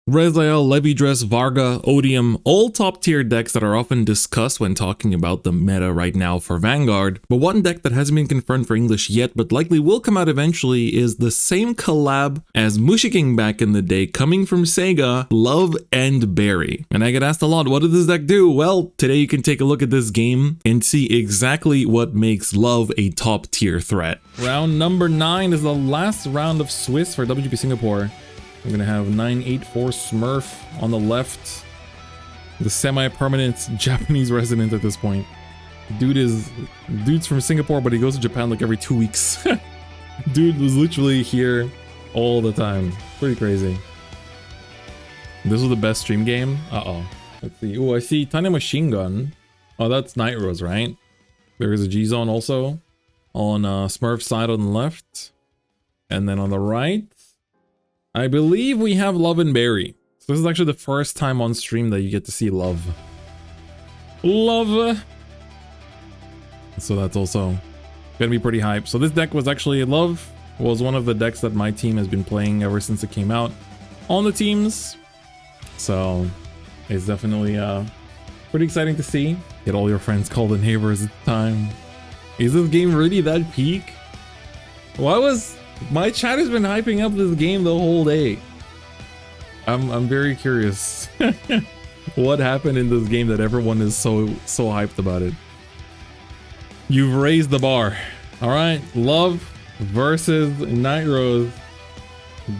Rezael, Levidras, Varga, Odium, all top tier decks that are often discussed when talking about the meta right now for Vanguard. But one deck that hasn't been confirmed for English yet, but likely will come out eventually, is the same collab as Mushiking back in the day, coming from Sega, Love and Berry. And I get asked a lot, what does this deck do? Well, today you can take a look at this game and see exactly what makes Love a top tier threat. Round number 9 is the last round of Swiss for WGP Singapore. We're gonna have 984 Smurf on the left, the semi-permanent Japanese resident at this point. Dude's from Singapore, but he goes to Japan like every 2 weeks. Dude was literally here all the time. Pretty crazy. This was the best stream game. Let's see. Oh, I see Tiny Machine Gun. Oh, that's Night Rose, right? There is a G-Zone also on Smurf's side on the left, and then on the right, I believe we have Love and Berry. So this is actually the first time on stream that you get to see Love. So that's also gonna be pretty hype. So this deck was actually, Love was one of the decks that my team has been playing ever since it came out on the teams. So it's definitely pretty exciting to see. Get all your friends called the neighbors at the time. Is this game really that peak? My chat has been hyping up this game the whole day. I'm very curious what happened in this game that everyone is so hyped about it. You've raised the bar. All right, Love versus Night Rose.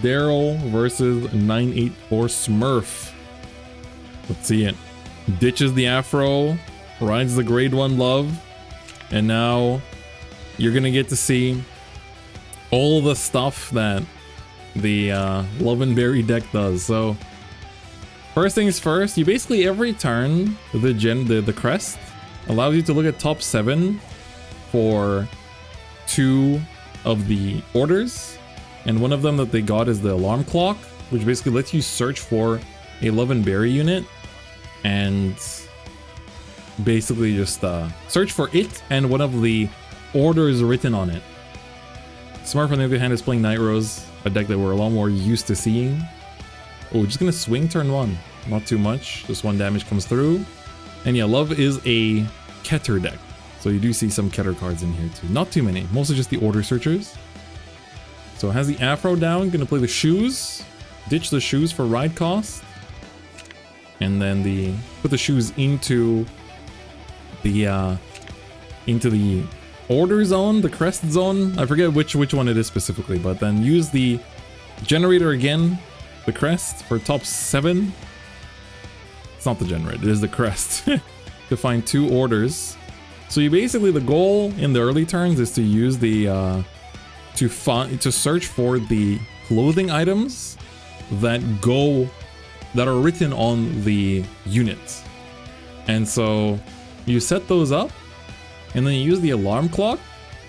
Daryl versus 984 Smurf. Let's see it. Ditches the afro, rides the grade 1 Love, and now you're gonna get to see all the stuff that the Love and Berry deck does. So first things first, you basically every turn, the crest allows you to look at top 7 for 2 of the orders, and one of them that they got is the alarm clock, which basically lets you search for a Love and Berry unit and basically just search for it and one of the orders written on it. Smurf, on the other hand, is playing Night Rose, a deck that we're a lot more used to seeing. Oh, just gonna swing turn 1. Not too much, just 1 damage comes through. And yeah, Love is a Keter deck, so you do see some Keter cards in here too. Not too many, mostly just the order searchers. So it has the afro down, gonna play the shoes, ditch the shoes for ride cost, and then put the shoes into the order zone, the crest zone. I forget which one it is specifically, but then use the generator again, the crest, for top 7. It's not the generator, it is the crest. To find 2 orders. So you basically, the goal in the early turns is to use the to search for the clothing items that are written on the units. And so you set those up, and then you use the alarm clock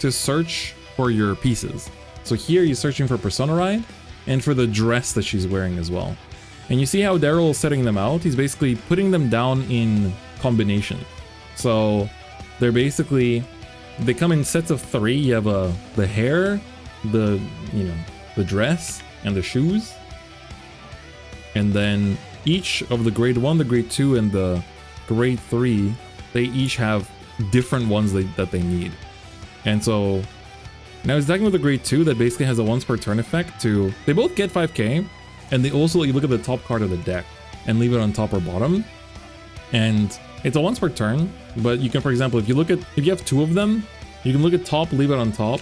to search for your pieces. So here you're searching for Persona Ride and for the dress that she's wearing as well. And you see how Daryl is setting them out? He's basically putting them down in combination. So they come in sets of 3. You have the hair, the dress, and the shoes. And then each of the grade 1, the grade 2, and the grade 3, they each have different ones that they need. And so now it's attacking with a grade 2 that basically has a once per turn effect to, they both get 5k, and they also, you look at the top card of the deck and leave it on top or bottom, and it's a once per turn. But you can, for example, if you have 2 of them, you can look at top, leave it on top,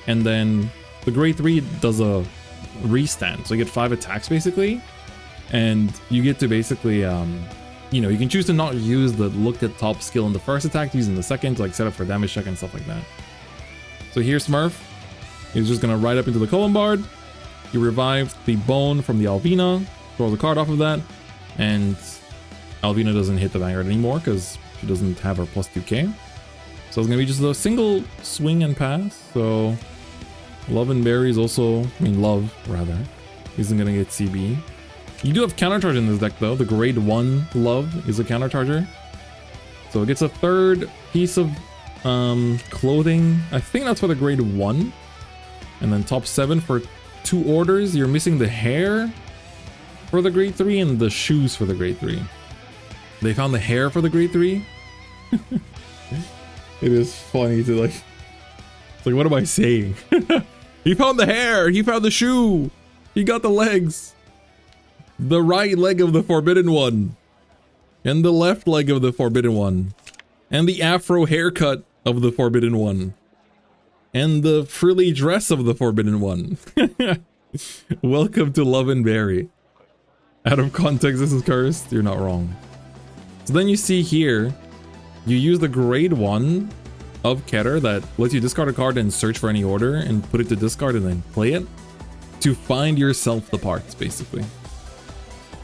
and then the grade 3 does a restand, so you get 5 attacks basically, and you get to basically you can choose to not use the look at top skill in the first attack, using the second to like set up for damage check and stuff like that. So here Smurf is just gonna ride up into the Colombard. You revive the bone from the Alvina, throw the card off of that, and Alvina doesn't hit the Vanguard anymore because she doesn't have her plus 2k. So it's gonna be just a single swing and pass. So Love and Berry is also, Love rather, isn't gonna get CB. You do have countercharge in this deck though. The grade 1 Love is a countercharger. So it gets a 3rd piece of clothing. I think that's for the grade 1. And then top 7 for 2 orders. You're missing the hair for the grade 3 and the shoes for the grade 3. They found the hair for the grade 3. It is funny to like... It's like, what am I saying? He found the hair! He found the shoe! He got the legs! The right leg of the Forbidden One! And the left leg of the Forbidden One! And the afro haircut of the Forbidden One! And the frilly dress of the Forbidden One! Welcome to Love and Berry. Out of context, this is cursed. You're not wrong. So then you see here, you use the grade 1 of Keter that lets you discard a card and search for any order and put it to discard and then play it to find yourself the parts, basically.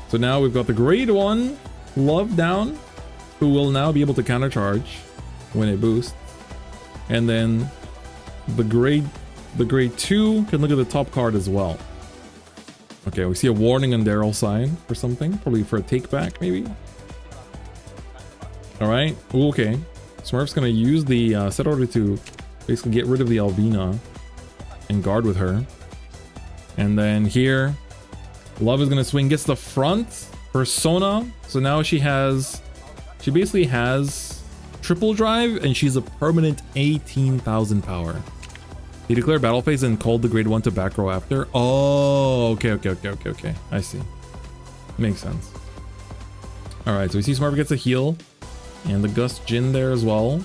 So now we've got the grade 1 Love down, who will now be able to countercharge when it boosts. And then the grade 2 can look at the top card as well. Okay, we see a warning on Daryl's side for something, probably for a take back maybe. Alright, okay. Smurf's gonna use the set order to basically get rid of the Alvina and guard with her. And then here, Love is gonna swing, gets the front Persona. So now she basically has triple drive and she's a permanent 18,000 power. He declared battle phase and called the grade 1 to back row after. Oh, okay. I see. Makes sense. Alright, so we see Smurf gets a heal. And the Gust Jin there as well.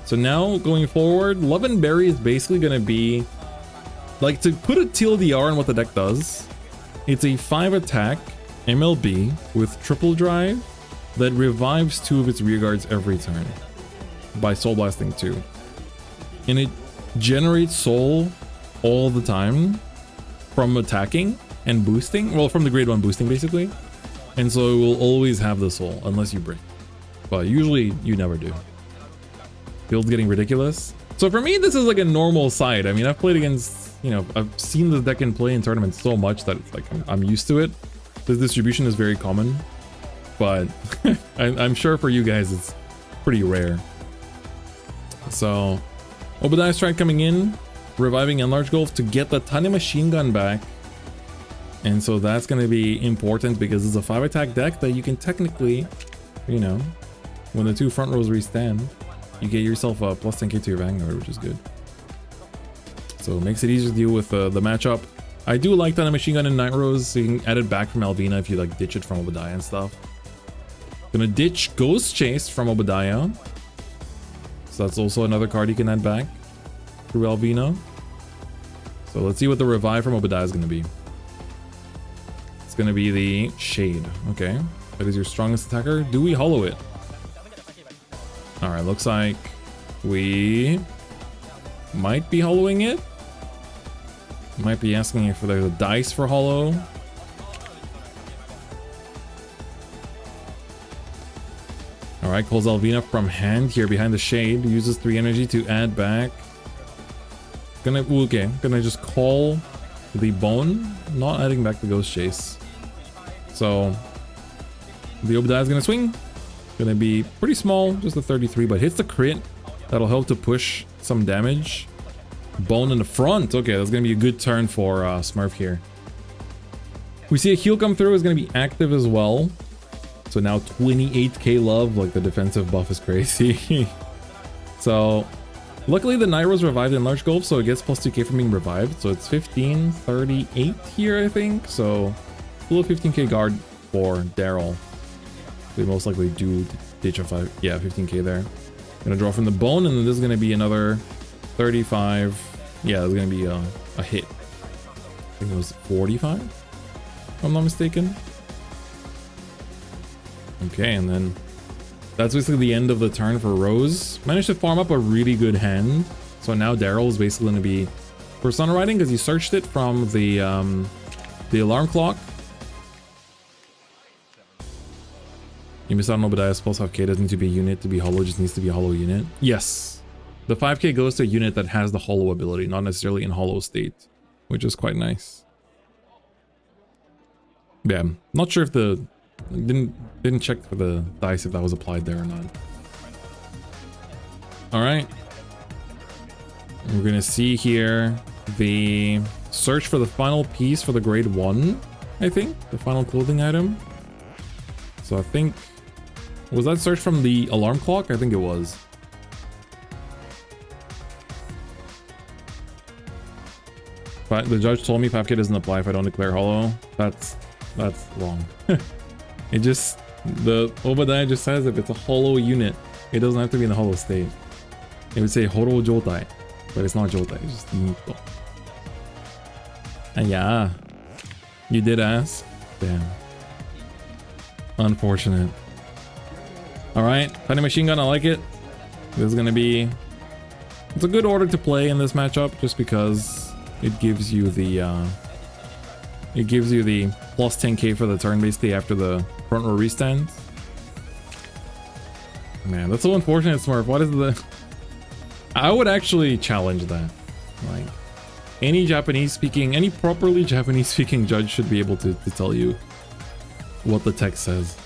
So now, going forward, Love and Berry is basically going to be... Like, to put a TLDR on what the deck does, it's a 5 attack MLB with triple drive that revives 2 of its rearguards every turn by Soul Blasting 2. And it generates soul all the time from attacking and boosting. Well, from the grade 1 boosting, basically. And so it will always have the soul, unless you break. But usually, you never do. Build's getting ridiculous. So for me, this is like a normal side. I mean, I've played against, you know, I've seen this deck in play in tournaments so much that it's like, I'm used to it. This distribution is very common. But I'm sure for you guys, it's pretty rare. So, Obadiah Strike coming in, reviving Enlarge Gulf to get the Tiny Machine Gun back. And so that's going to be important because it's a 5 attack deck that you can technically, you know, when the 2 front rows restand, you get yourself a plus 10k to your Vanguard, which is good. So it makes it easier to deal with the matchup. I do like that Machine Gun in Night Rose, so you can add it back from Alvina if you like ditch it from Obadiah and stuff. Gonna ditch Ghost Chase from Obadiah. So that's also another card you can add back through Alvina. So let's see what the revive from Obadiah is going to be. It's going to be the Shade. Okay. That is your strongest attacker. Do we hollow it? Alright, looks like we might be hollowing it. Might be asking if there's a dice for hollow. Alright, calls Alvina from hand here behind the Shade. Uses 3 energy to add back. Gonna just call the Bone, not adding back the Ghost Chase. So the Obadiah is gonna swing. Gonna be pretty small, just a 33, but hits the crit. That'll help to push some damage. Bone in the front. Okay, that's gonna be a good turn for Smurf here. We see a heal come through, is gonna be active as well. So now 28k love, like the defensive buff is crazy. So luckily the Night Rose revived in Large Gulf, so it gets plus 2k from being revived. So it's 1538 here, I think. So a little 15k guard for Daryl. We most likely do ditch a 15k there. Gonna draw from the Bone, and then this is gonna be another 35. Yeah, there's gonna be a hit. I think it was 45, if I'm not mistaken. Okay, and then that's basically the end of the turn for Rose. Managed to farm up a really good hand. So now Daryl is basically going to be Persona Riding because he searched it from the alarm clock. You missed out on Obadiah's plus 5k. Doesn't need to be a unit to be hollow, just needs to be a hollow unit. Yes. The 5k goes to a unit that has the hollow ability, not necessarily in hollow state, which is quite nice. Yeah, I'm not sure if the... Didn't check for the dice if that was applied there or not. Alright. We're gonna see here the search for the final piece for the grade 1. I think. The final clothing item. So I think... Was that search from the alarm clock? I think it was. But the judge told me 5k doesn't apply if I don't declare hollow. That's wrong. It just... The Obadiah just says if it's a hollow unit, it doesn't have to be in a hollow state. It would say horo jotai, but it's not jotai, it's just nito. And yeah, you did ask. Damn. Unfortunate. Alright, fighting machine gun, I like it. This is gonna be... It's a good order to play in this matchup just because it gives you the plus 10k for the turn basically after the front row restand. Man, that's so unfortunate, Smurf. What is the... I would actually challenge that. Like, any properly Japanese speaking judge should be able to tell you what the text says.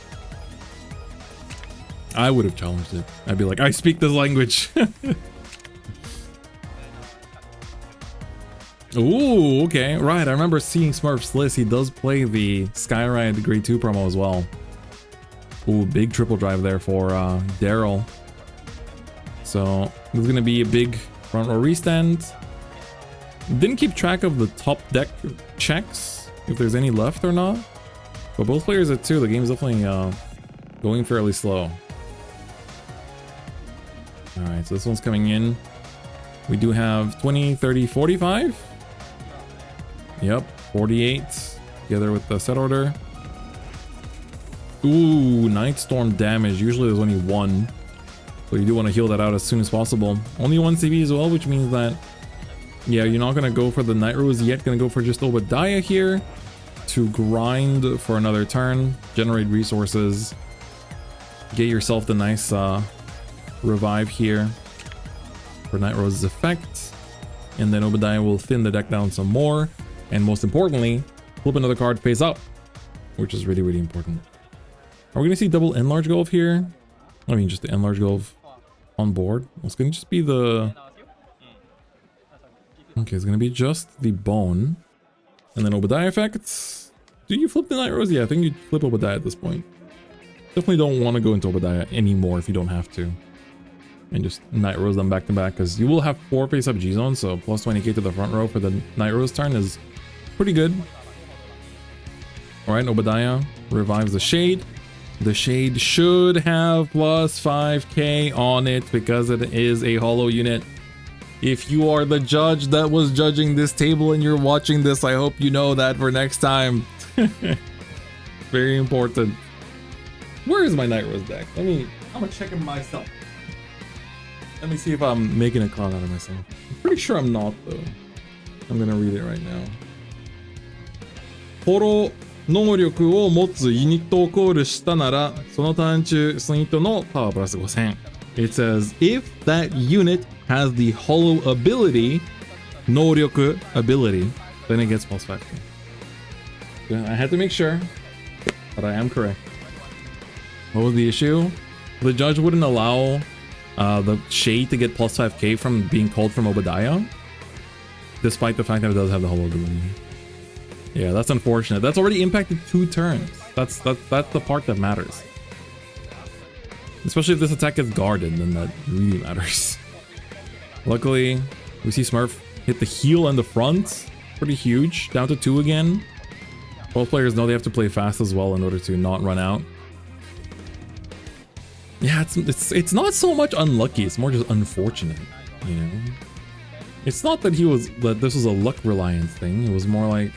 I would have challenged it. I'd be like, I speak this language. Ooh, okay. Right, I remember seeing Smurf's list. He does play the Skyride Grade 2 promo as well. Ooh, big triple drive there for Daryl. So, this is going to be a big front row restand. Didn't keep track of the top deck checks, if there's any left or not. But both players at 2, the game's definitely going fairly slow. Alright, so this one's coming in. We do have 20, 30, 45. Yep, 48 together with the set order. Ooh, Night Storm damage. Usually there's only 1. So you do want to heal that out as soon as possible. Only 1 CB as well, which means that, yeah, you're not going to go for the Night Rose yet. Going to go for just Obadiah here to grind for another turn, generate resources, get yourself the nice revive here for Night Rose's effect. And then Obadiah will thin the deck down some more. And most importantly, flip another card face up, which is really, really important. Are we going to see double enlarge golf here? I mean, just the enlarge golf on board. It's going to just be the... Okay, it's going to be just the bone. And then Obadiah effects. Do you flip the Night Rose? Yeah, I think you flip Obadiah at this point. Definitely don't want to go into Obadiah anymore if you don't have to. And just Night Rose them back to back, because you will have 4 face-up G-zones, so plus 20k to the front row for the Night Rose turn is pretty good. Alright, Obadiah revives the Shade. The Shade should have plus 5k on it because it is a hollow unit. If you are the judge that was judging this table and you're watching this, I hope you know that for next time. Very important. Where is my Night Rose deck? I'm gonna check it myself. Let me see if I'm making a clown out of myself. I'm pretty sure I'm not, though. I'm gonna read it right now. フォロー能力を持つユニットをコールしたなら、そのターン中、そのユニットのパワープラス5000。It says, if that unit has the hollow ability, 能力 ability, then it gets plus 5k. I had to make sure, but I am correct. What was the issue? The judge wouldn't allow the Shade to get plus 5k from being called from Obadiah, despite the fact that it does have the hollow ability. Yeah, that's unfortunate. That's already impacted 2 turns. That's the part that matters. Especially if this attack gets guarded, then that really matters. Luckily, we see Smurf hit the heel and the front. Pretty huge. Down to 2 again. Both players know they have to play fast as well in order to not run out. Yeah, it's not so much unlucky, it's more just unfortunate, you know? It's not that this was a luck reliant thing, it was more like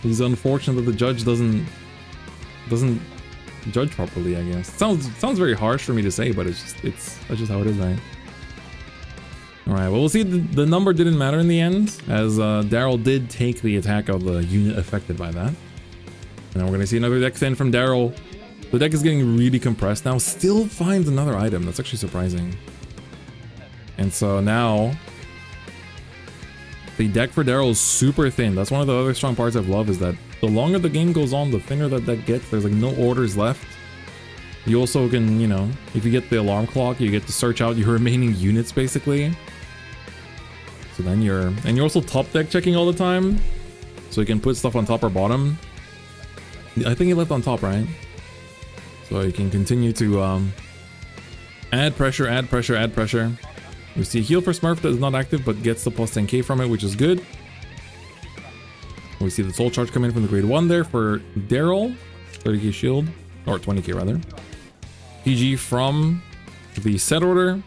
he's unfortunate that the judge doesn't judge properly, I guess. It sounds very harsh for me to say, but that's just how it is, right? Alright, well, we'll see. The number didn't matter in the end, as Daryl did take the attack of the unit affected by that. And then we're gonna see another deck thin from Daryl. The deck is getting really compressed now. Still finds another item. That's actually surprising. And so now, the deck for Daryl is super thin. That's one of the other strong parts I've loved, is that the longer the game goes on, the thinner that deck gets. There's like no orders left. You also can, you know, if you get the alarm clock, you get to search out your remaining units basically. So then you're also top deck checking all the time. So you can put stuff on top or bottom. I think he left on top, right? So you can continue to add pressure, add pressure, add pressure. We see heal for Smurf that is not active but gets the plus 10k from it, which is good. We see the soul charge come in from the grade 1 there for Daryl. 30k shield, or 20k rather. PG from the set order.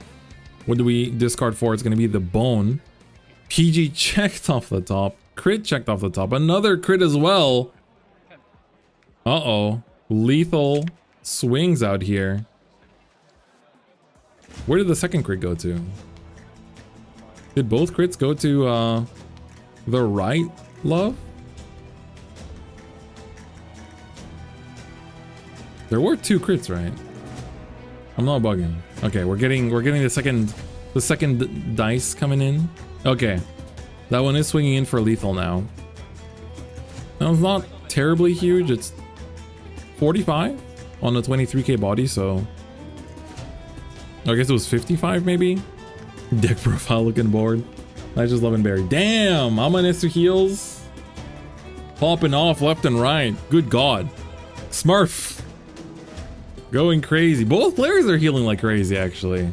What do we discard for? It's going to be the bone. PG checked off the top. Crit checked off the top. Another crit as well. Uh-oh. Lethal swings out here. Where did the second crit go to? Did both crits go to the right, love? There were 2 crits, right? I'm not bugging. Okay, we're getting the second dice coming in. Okay. That one is swinging in for lethal now. That one's not terribly huge. It's 45 on a 23k body, so I guess it was 55 maybe. Deck profile looking bored. I just love and berry. Damn, Amanitsu heals. Popping off left and right. Good God. Smurf. Going crazy. Both players are healing like crazy, actually.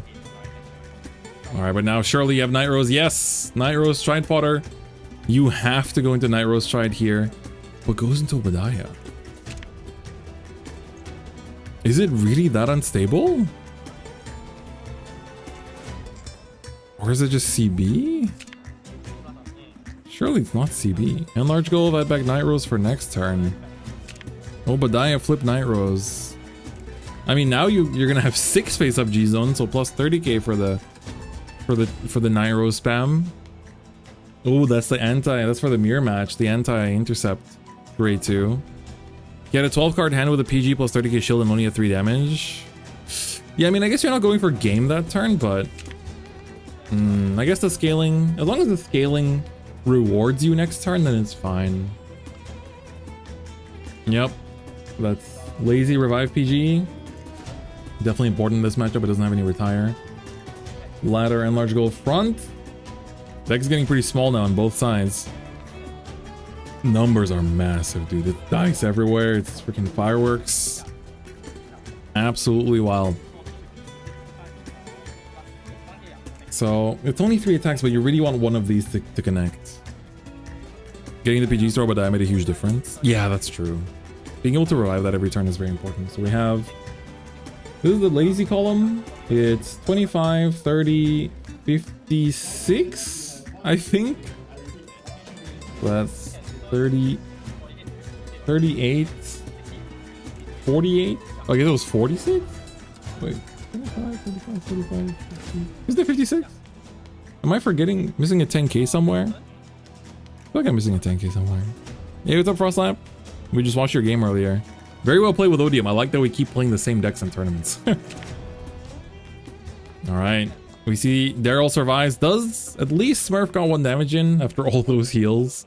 Alright, but now surely you have Night Rose. Yes! Night Rose Stride Fodder. You have to go into Night Rose Stride here. But goes into Obadiah. Is it really that unstable? Or is it just CB? Surely it's not CB. Enlarge goal, add back Night Rose for next turn. Obadiah flip Night Rose. I mean, now you're gonna have 6 face-up G-Zone, so plus 30k for the Night Rose spam. Oh, that's for the mirror match, the anti-intercept grade 2. Get a 12 card hand with a PG plus 30k shield and only a 3 damage. Yeah, I mean, I guess you're not going for game that turn, but I guess the scaling, as long as the scaling rewards you next turn, then it's fine. Yep, that's lazy revive PG. Definitely important in this matchup, it doesn't have any retire. Ladder and large goal front. Deck's getting pretty small now on both sides. Numbers are massive, dude. It's dice everywhere. It's freaking fireworks. Absolutely wild. So it's only 3 attacks, but you really want one of these to connect. Getting the PG store, but that made a huge difference. Yeah, that's true. Being able to revive that every turn is very important. So we have... This is the lazy column. It's 25, 30, 56, I think. So that's 30, 38, 48. Oh, I guess it was 46? Wait, 25, 35, 45, 50. Isn't it 56? Am I missing a 10k somewhere? I feel like I'm missing a 10k somewhere. Hey, what's up, Frostlap? We just watched your game earlier. Very well played with Odium. I like that we keep playing the same decks in tournaments. Alright. We see Daryl survives. Does at least Smurf got 1 damage in after all those heals?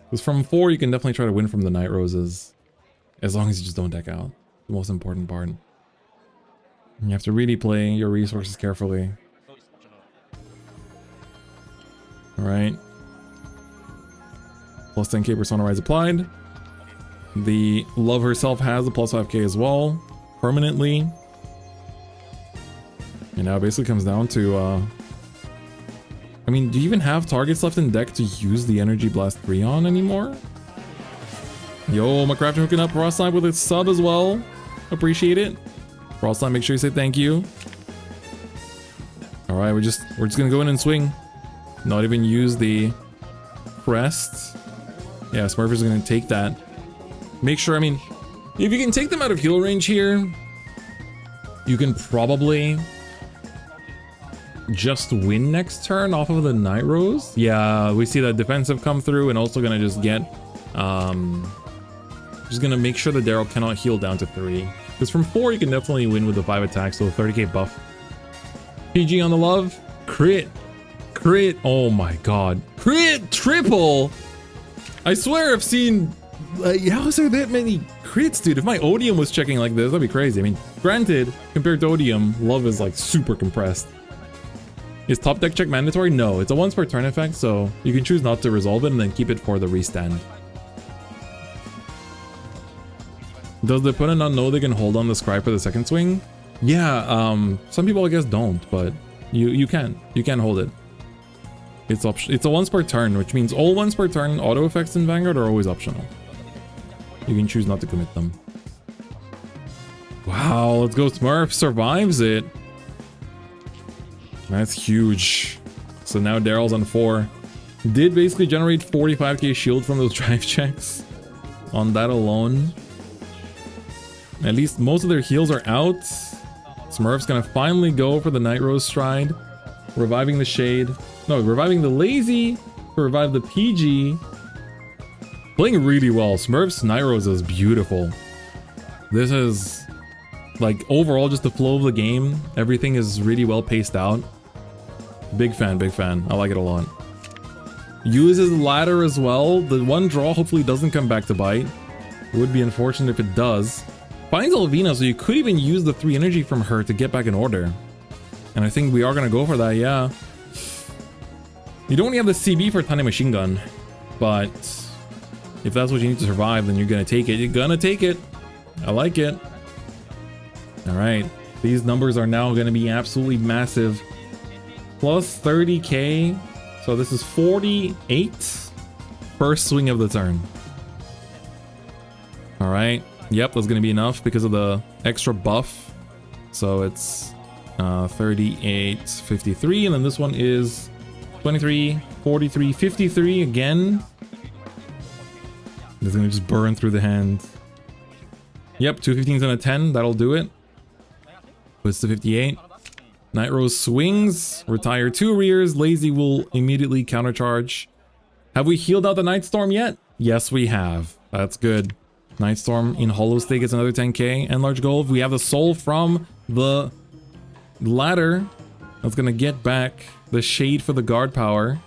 Because from 4, you can definitely try to win from the Night Roses. As long as you just don't deck out. The most important part. You have to really play your resources carefully. Alright. Plus 10k Persona Rise applied. The Love herself has a plus 5k as well, permanently. And now it basically comes down to, I mean, do you even have targets left in deck to use the Energy Blast 3 on anymore? Yo, McCrafton hooking up Frostline with a sub as well. Appreciate it. Frostline, make sure you say thank you. Alright, we're just gonna go in and swing. Not even use the crest. Yeah, Smurfer's gonna take that. Make sure, I mean, if you can take them out of heal range here, you can probably just win next turn off of the Night Rose. Yeah, we see that defensive come through and also gonna just get, just gonna make sure that Daryl cannot heal down to 3. Because from 4, you can definitely win with the 5 attacks, so 30k buff. PG on the Love, crit, oh my god. Crit triple! I swear I've seen... how is there that many crits, dude? If my Odium was checking like this, that'd be crazy. I mean, granted, compared to Odium, Love is like super compressed. Is top deck check mandatory? No, it's a once per turn effect, so you can choose not to resolve it and then keep it for the restand. Does the opponent not know they can hold on the Scribe for the second swing? Yeah, some people I guess don't, but you can hold it. It's a once per turn, which means all once per turn auto effects in Vanguard are always optional. You can choose not to commit them. Wow, let's go. Smurf survives it. That's huge. So now Daryl's on 4. Did basically generate 45k shield from those drive checks on that alone. At least most of their heals are out. Smurf's gonna finally go for the Night Rose Stride. Reviving the Shade. No, reviving the Lazy to revive the PG. Playing really well. Smurf's Night Rose is beautiful. This is like overall just the flow of the game. Everything is really well paced out. Big fan, big fan. I like it a lot. Uses ladder as well. The one draw hopefully doesn't come back to bite. It would be unfortunate if it does. Finds Alvina, so you could even use the 3 energy from her to get back in order. And I think we are gonna go for that, yeah. You don't only have the CB for Tiny Machine Gun, but if that's what you need to survive, then you're gonna take it. You're gonna take it. I like it. Alright. These numbers are now gonna be absolutely massive. Plus 30k. So this is 48 first swing of the turn. Alright. Yep, that's gonna be enough because of the extra buff. So it's 38, 53, and then this one is 23, 43, 53 again. It's gonna just burn through the hand. Yep, 2 15s and a 10, that'll do it. Puts to 58. Night Rose swings, retire 2 rears, Lazy will immediately countercharge. Have we healed out the Night Storm yet? Yes, we have. That's good. Night Storm in Hollow Stake gets another 10k, and Large Gold. We have the soul from the ladder. That's gonna get back the Shade for the guard power.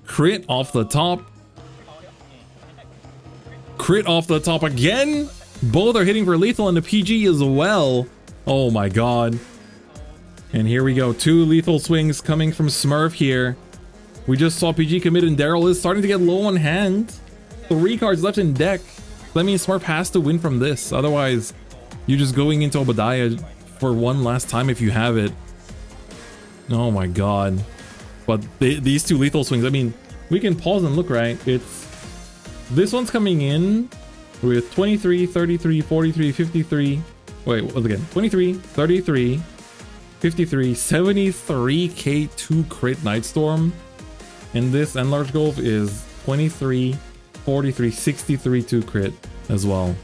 Crit off the top. Crit off the top again. Both are hitting for lethal and the PG as well. Oh my god. And here we go. 2 lethal swings coming from Smurf here. We just saw PG commit and Daryl is starting to get low on hand. 3 cards left in deck. That means Smurf has to win from this. Otherwise, you're just going into Obadiah for one last time if you have it. Oh my god. But these 2 lethal swings, I mean, we can pause and look, right? It's... This one's coming in with 23, 33, 43, 53... Wait, once again. 23, 33, 53, 73k 2 crit Night Storm. And this Enlarged Golf is 23, 43, 63 2 crit as well.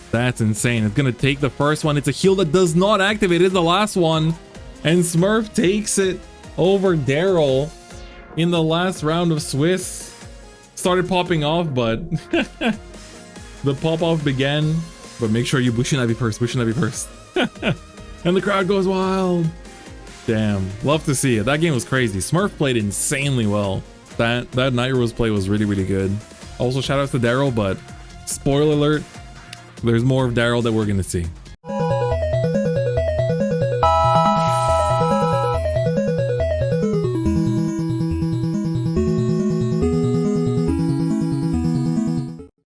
That's insane. It's gonna take the first one. It's a heal that does not activate. It's the last one. And Smurf takes it over Daryl in the last round of Swiss. Started popping off, but the pop-off began. But make sure you Bushinabi first, Bushinabi first. And the crowd goes wild. Damn, love to see it. That game was crazy. Smurf played insanely well. That Night Rose play was really, really good. Also, shout out to Daryl, but spoiler alert, there's more of Daryl that we're gonna see.